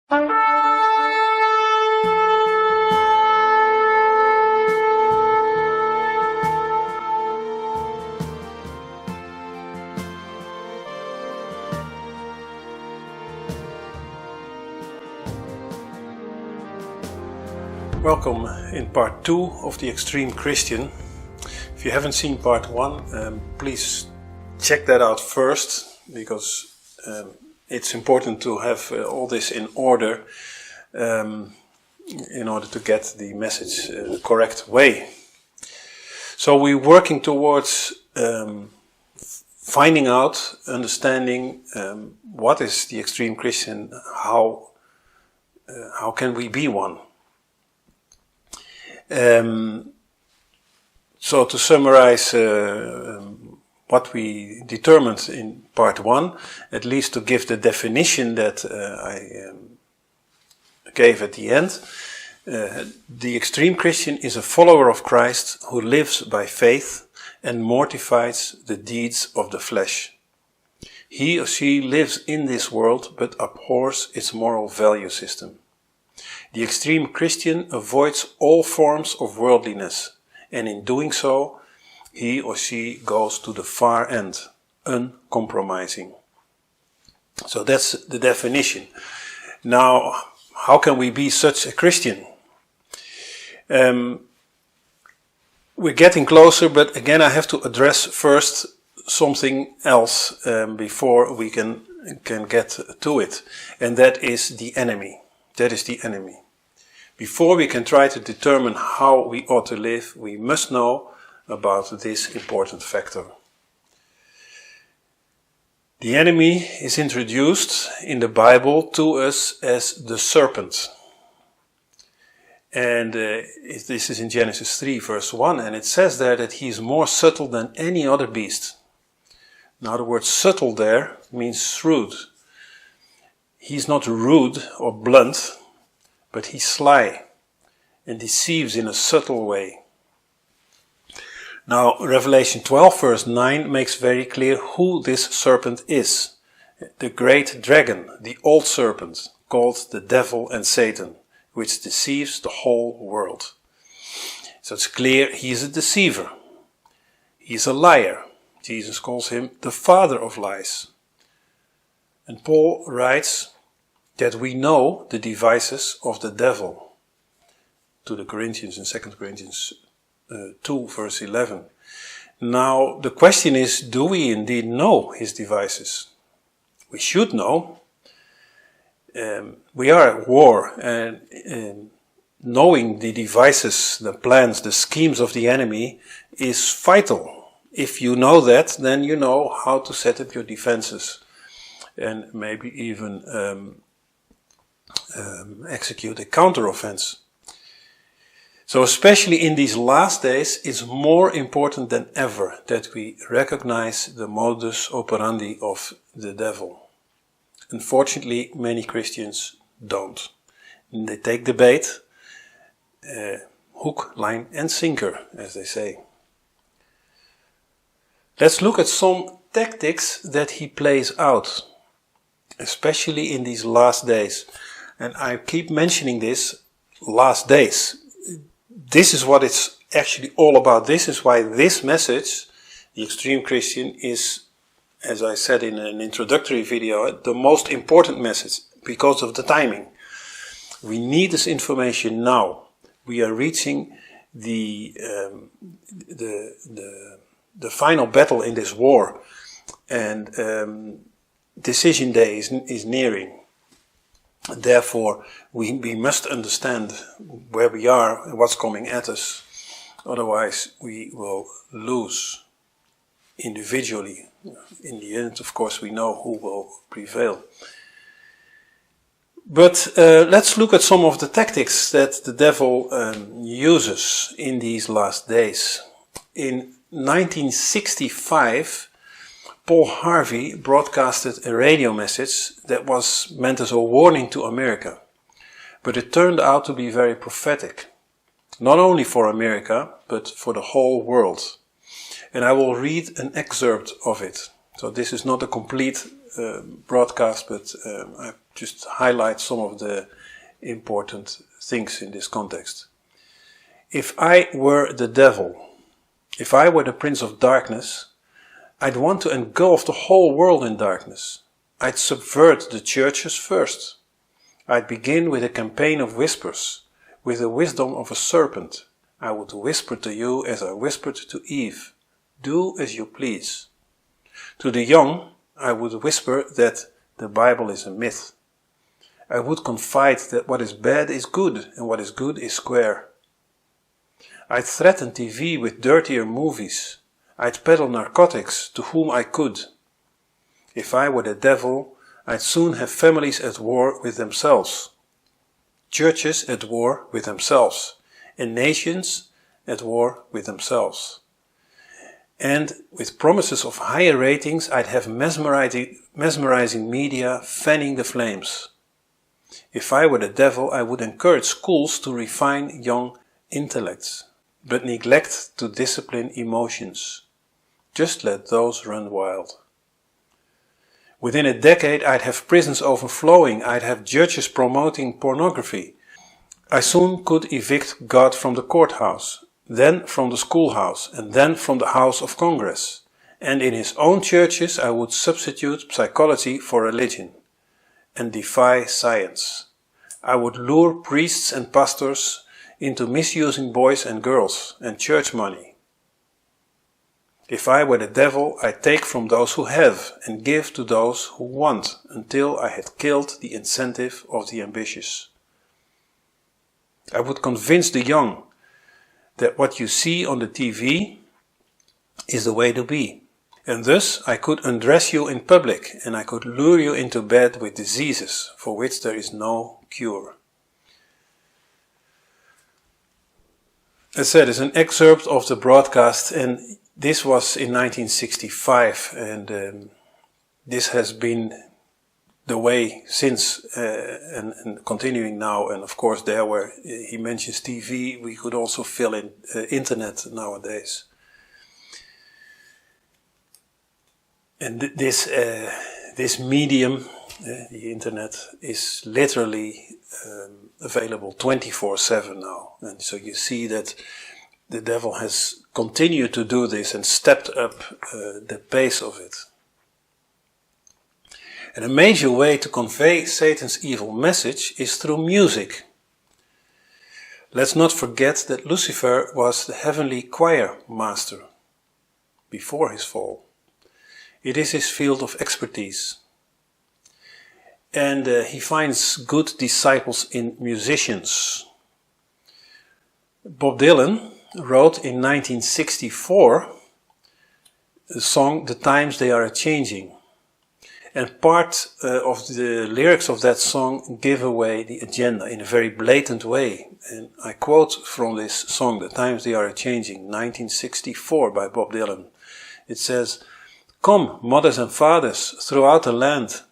Welcome in part 2 of The Extreme Christian. If you haven't seen part 1, please check that out first, because it's important to have all this in order in order to get the message the correct way. So we're working towards finding out, understanding what is the extreme Christian, how can we be one. So to summarize what we determined in part 1, at least to give the definition that I gave at the end, the extreme Christian is a follower of Christ who lives by faith and mortifies the deeds of the flesh. He or she lives in this world but abhors its moral value system. The extreme Christian avoids all forms of worldliness, and in doing so, he or she goes to the far end, uncompromising. So that's the definition. Now, how can we be such a Christian? We're getting closer, but again I have to address first something else before we can get to it, and that is the enemy. That is the enemy. Before we can try to determine how we ought to live, we must know about this important factor. The enemy is introduced in the Bible to us as the serpent. And this is in Genesis 3 verse 1, and it says there that he is more subtle than any other beast. Now the word subtle there means shrewd. He's not rude or blunt, but he's sly and deceives in a subtle way. Now, Revelation 12 verse 9 makes very clear who this serpent is. The great dragon, the old serpent, called the devil and Satan, which deceives the whole world. So it's clear he is a deceiver. He is a liar. Jesus calls him the father of lies. And Paul writes that we know the devices of the devil to the Corinthians in 2 Corinthians 2 verse 11. Now the question is, do we indeed know his devices? We should know. We are at war, and knowing the devices, the plans, the schemes of the enemy is vital. If you know that, then you know how to set up your defenses and maybe even execute a counter-offense. So especially in these last days, it's more important than ever that we recognize the modus operandi of the devil. Unfortunately, many Christians don't. And they take the bait, hook, line and sinker, as they say. Let's look at some tactics that he plays out, especially in these last days. And I keep mentioning this, last days. This is what it's actually all about. This is why this message, the extreme Christian, is, as I said in an introductory video, the most important message because of the timing. We need this information now. We are reaching the final battle in this war, and decision day is nearing. Therefore, we must understand where we are and what's coming at us. Otherwise, we will lose individually. In the end, of course, we know who will prevail. But let's look at some of the tactics that the devil uses in these last days. In 1965, Paul Harvey broadcasted a radio message that was meant as a warning to America. But it turned out to be very prophetic. Not only for America, but for the whole world. And I will read an excerpt of it. So this is not a complete broadcast, but I just highlight some of the important things in this context. If I were the devil, if I were the prince of darkness, I'd want to engulf the whole world in darkness. I'd subvert the churches first. I'd begin with a campaign of whispers, with the wisdom of a serpent. I would whisper to you as I whispered to Eve, do as you please. To the young, I would whisper that the Bible is a myth. I would confide that what is bad is good and what is good is square. I'd threaten TV with dirtier movies. I'd peddle narcotics to whom I could. If I were the devil, I'd soon have families at war with themselves, churches at war with themselves, and nations at war with themselves. And with promises of higher ratings, I'd have mesmerizing media fanning the flames. If I were the devil, I would encourage schools to refine young intellects, but neglect to discipline emotions. Just let those run wild. Within a decade, I'd have prisons overflowing. I'd have judges promoting pornography. I soon could evict God from the courthouse, then from the schoolhouse, and then from the House of Congress. And in his own churches, I would substitute psychology for religion and defy science. I would lure priests and pastors into misusing boys and girls and church money. If I were the devil, I'd take from those who have and give to those who want until I had killed the incentive of the ambitious. I would convince the young that what you see on the TV is the way to be. And thus I could undress you in public and I could lure you into bed with diseases for which there is no cure. As said, it's an excerpt of the broadcast, and this was in 1965, and this has been the way since and continuing now. And of course, there where he mentions TV, we could also fill in internet nowadays. And this medium, the internet, is literally available 24/7 now. And so you see that the devil has continued to do this and stepped up the pace of it. And a major way to convey Satan's evil message is through music. Let's not forget that Lucifer was the heavenly choir master before his fall. It is his field of expertise. And he finds good disciples in musicians. Bob Dylan wrote in 1964 the song "The Times They Are A-Changing." And part of the lyrics of that song give away the agenda in a very blatant way. And I quote from this song, "The Times They Are A-Changing," 1964 by Bob Dylan. It says, "Come, mothers and fathers throughout the land,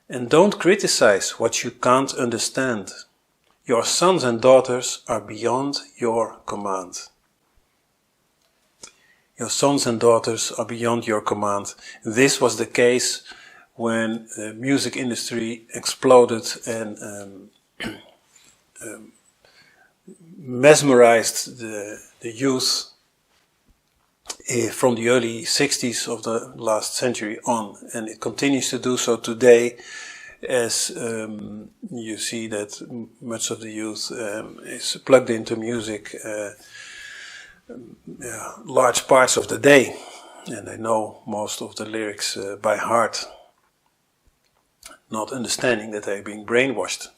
and don't criticize what you can't understand. Your sons and daughters are beyond your command." Your sons and daughters are beyond your command. This was the case when the music industry exploded and mesmerized the youth from the early 60s of the last century on. And it continues to do so today, as you see that much of the youth is plugged into music large parts of the day, and they know most of the lyrics by heart, not understanding that they're being brainwashed.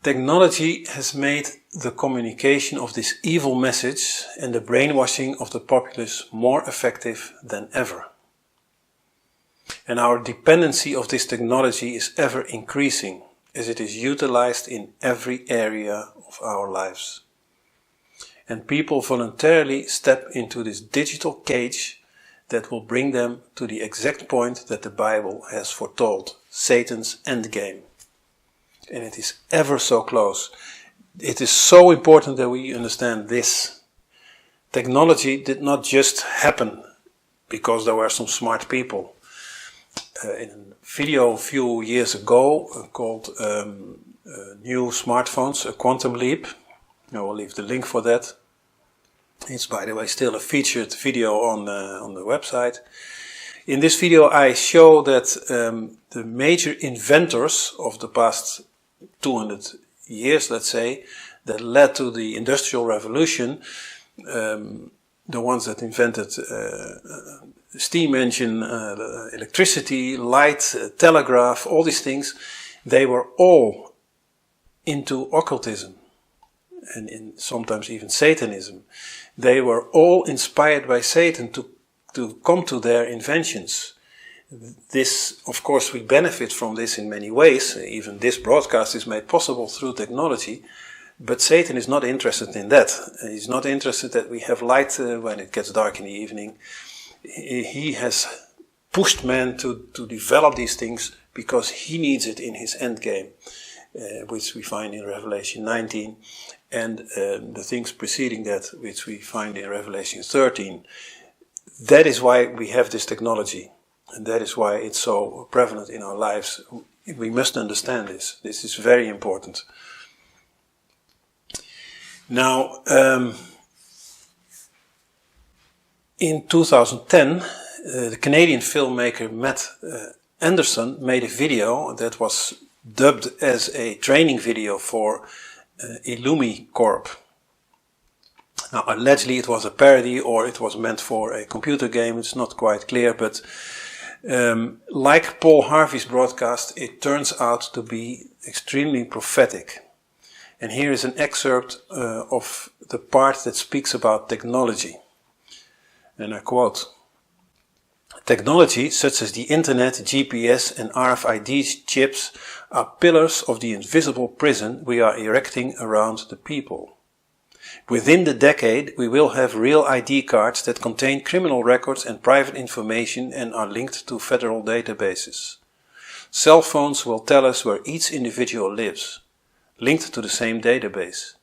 Technology has made the communication of this evil message and the brainwashing of the populace more effective than ever. And our dependency of this technology is ever increasing as it is utilized in every area of our lives. And people voluntarily step into this digital cage that will bring them to the exact point that the Bible has foretold, Satan's endgame. And it is ever so close. It is so important that we understand this. Technology did not just happen because there were some smart people. in a video a few years ago called New Smartphones, a Quantum Leap. I will leave the link for that. It's, by the way, still a featured video on the website. In this video I show that the major inventors of the past 200 years, let's say, that led to the Industrial Revolution, the ones that invented steam engine, electricity, light, telegraph, all these things, they were all into occultism and sometimes even Satanism. They were all inspired by Satan to come to their inventions. This, of course, we benefit from this in many ways. Even this broadcast is made possible through technology. But Satan is not interested in that. He's not interested that we have light when it gets dark in the evening. He has pushed man to develop these things because he needs it in his end game, which we find in Revelation 19, and the things preceding that, which we find in Revelation 13. That is why we have this technology, and that is why it's so prevalent in our lives. We must understand this. This is very important. Now, in 2010, the Canadian filmmaker Matt Anderson made a video that was dubbed as a training video for IllumiCorp. Now, allegedly it was a parody or it was meant for a computer game. It's not quite clear, but like Paul Harvey's broadcast, it turns out to be extremely prophetic. And here is an excerpt of the part that speaks about technology. And I quote, "Technology such as the internet, GPS and RFID chips are pillars of the invisible prison we are erecting around the people. Within the decade, we will have real ID cards that contain criminal records and private information and are linked to federal databases. Cell phones will tell us where each individual lives, linked to the same database.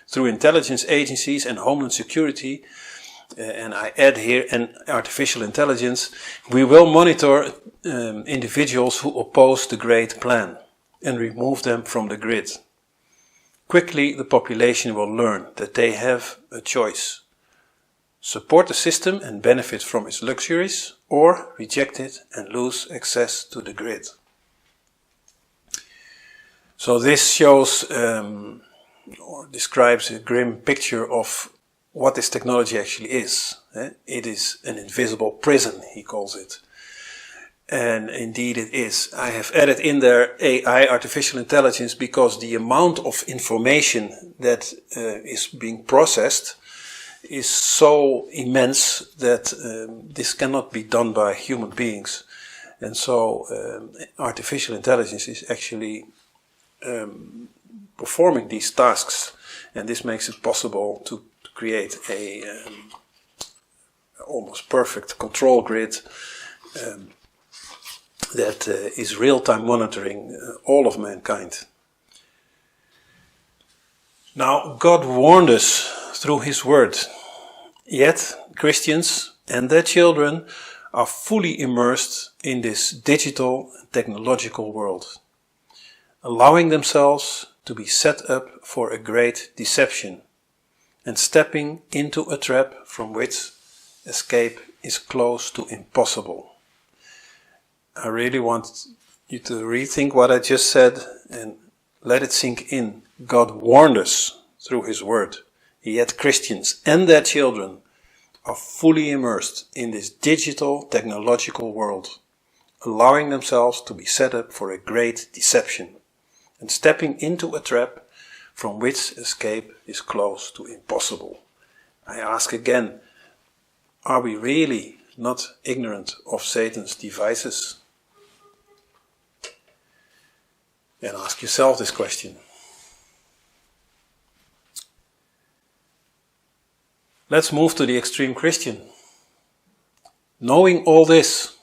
Through intelligence agencies and Homeland Security, and I add here, and artificial intelligence, we will monitor individuals who oppose the Great Plan and remove them from the grid. Quickly, the population will learn that they have a choice. Support the system and benefit from its luxuries, or reject it and lose access to the grid." So this shows or describes a grim picture of what this technology actually is. It is an invisible prison, he calls it. And indeed it is. I have added in there AI, artificial intelligence, because the amount of information that is being processed is so immense that this cannot be done by human beings. And so artificial intelligence is actually performing these tasks, and this makes it possible to create a almost perfect control grid that is real-time monitoring all of mankind. Now, God warned us through His Word, yet Christians and their children are fully immersed in this digital technological world, allowing themselves to be set up for a great deception and stepping into a trap from which escape is close to impossible. I really want you to rethink what I just said and let it sink in. God warned us through His Word, yet Christians and their children are fully immersed in this digital technological world, allowing themselves to be set up for a great deception and stepping into a trap from which escape is close to impossible. I ask again, are we really not ignorant of Satan's devices? And ask yourself this question. Let's move to the extreme Christian. Knowing all this,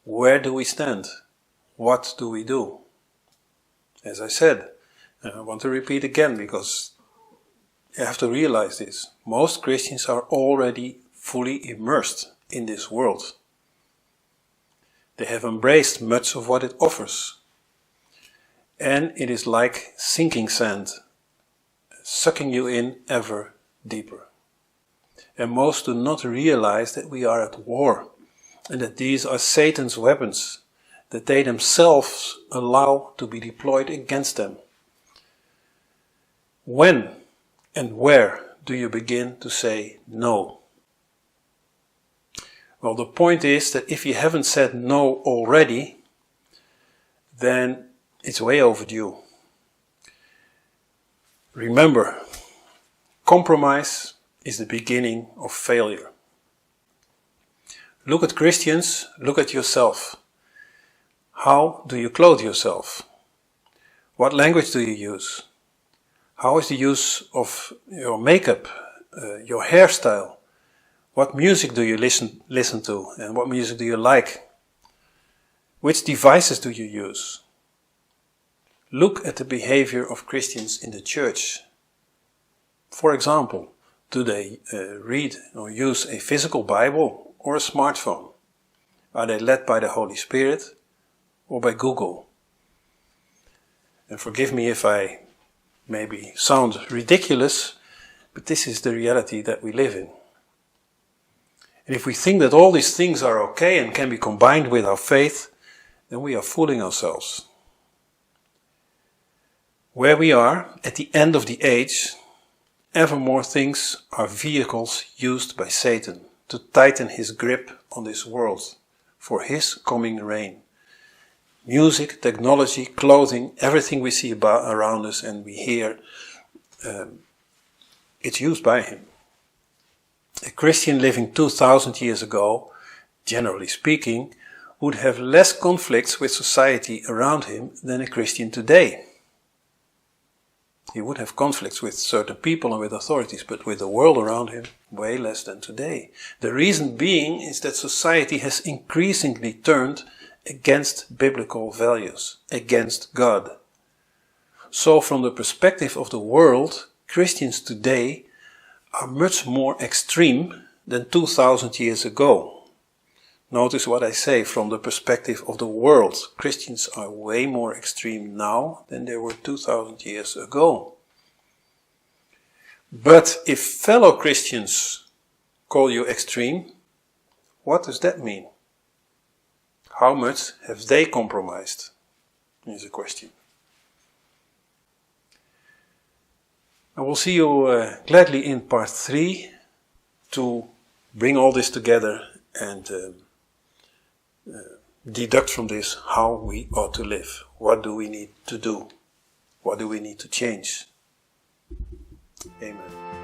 where do we stand? What do we do? As I said, and I want to repeat again because you have to realize this. Most Christians are already fully immersed in this world. They have embraced much of what it offers. And it is like sinking sand, sucking you in ever deeper. And most do not realize that we are at war, and that these are Satan's weapons, that they themselves allow to be deployed against them. When and where do you begin to say no? Well, the point is that if you haven't said no already, then it's way overdue. Remember, compromise is the beginning of failure. Look at Christians, look at yourself. How do you clothe yourself? What language do you use? How is the use of your makeup, your hairstyle? What music do you listen to, and what music do you like? Which devices do you use? Look at the behavior of Christians in the church. For example, do they read or use a physical Bible or a smartphone? Are they led by the Holy Spirit or by Google? And forgive me if I maybe sound ridiculous, but this is the reality that we live in. And if we think that all these things are okay and can be combined with our faith, then we are fooling ourselves. Where we are, at the end of the age, ever more things are vehicles used by Satan to tighten his grip on this world for his coming reign. Music, technology, clothing, everything we see around us and we hear, it's used by him. A Christian living 2000 years ago, generally speaking, would have less conflicts with society around him than a Christian today. He would have conflicts with certain people and with authorities, but with the world around him, way less than today. The reason being is that society has increasingly turned against biblical values, against God. So from the perspective of the world, Christians today are much more extreme than 2000 years ago. Notice what I say, from the perspective of the world. Christians are way more extreme now than they were 2000 years ago. But if fellow Christians call you extreme, what does that mean? How much have they compromised? Is a question. I will see you gladly in part 3 to bring all this together and deduct from this how we ought to live. What do we need to do? What do we need to change? Amen.